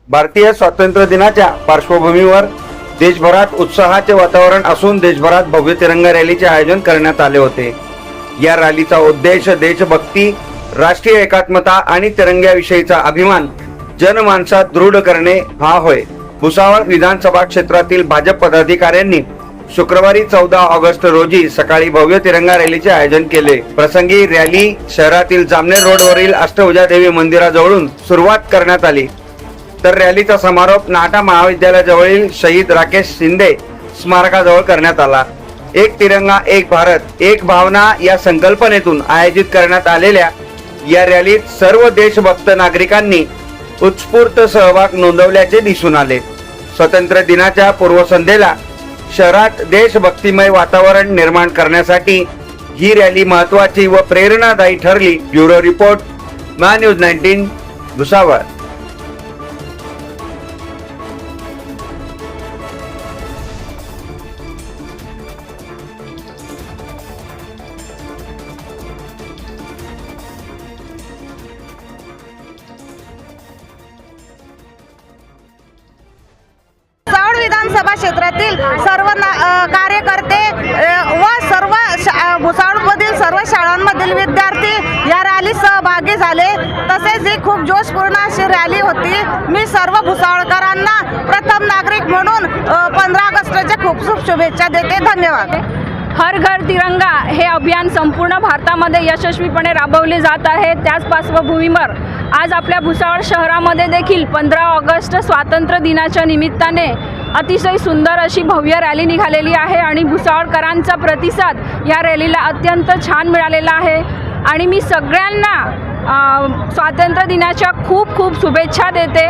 भारतीय स्वातंत्र्य दिनाच्या पार्श्वभूमीवर देशभरात उत्साहाचे वातावरण असून देशभरात भव्य तिरंगा रॅलीचे आयोजन करण्यात आले होते। या रॅलीचा उद्देश देशभक्ती, राष्ट्रीय एकात्मता आणि तिरंग्याविषयीचा अभिमान जनमानसात दृढ करणे हा होय। भुसावळ विधानसभा क्षेत्रातील भाजप पदाधिकाऱ्यांनी शुक्रवारी 14 ऑगस्ट रोजी सकाळी भव्य तिरंगा रॅलीचे आयोजन केले। प्रसंगी रॅली शहरातील जामनेर रोडवरील अष्टभुजादेवी मंदिराजवळून सुरुवात करण्यात आली, तर रॅलीचा समारोप नाटा महाविद्यालयाजवळील शहीद राकेश शिंदे स्मारकाजवळ करण्यात आला। एक तिरंगा एक भारत एक भावना या संकल्पनेतून आयोजित करण्यात आलेल्या या रॅलीत सर्व देशभक्त नागरिकांनी उत्स्फूर्त सहभाग नोंदवल्याचे दिसून आले। स्वातंत्र्य दिनाच्या पूर्वसंध्येला शहरात देशभक्तिमय वातावरण निर्माण करण्यासाठी ही रॅली महत्त्वाची व प्रेरणादायी ठरली। Bureau report, MahaNews 19, Bhusawal. विधानसभा क्षेत्रातील सर्व कार्यकर्ते व सर्व भुसावळमधील सर्व शाळांमधील विद्यार्थी या रॅलीत सहभागी झाले। तसेच ही खूप जोशपूर्ण अशी रॅली होती। मी सर्व भुसावळकरांना प्रथम नागरिक म्हणून 15 ऑगस्टच्या खूप खूप शुभेच्छा देते। धन्यवाद। हर घर तिरंगा हे अभियान संपूर्ण भारतामध्ये यशस्वीपणे राबवले जात आहे। त्याच पार्श्वभूमीवर आज आपल्या भुसावळ शहरामध्ये देखील 15 ऑगस्ट स्वातंत्र्य दिनाच्या निमित्ताने अतिशय सुंदर अशी भव्य रॅली निघालेली आहे आणि भुसावळकरांचा प्रतिसाद या रॅलीला अत्यंत छान मिळालेला आहे आणि मी सगळ्यांना स्वातंत्र्य दिनाच्या खूप खूप शुभेच्छा देते।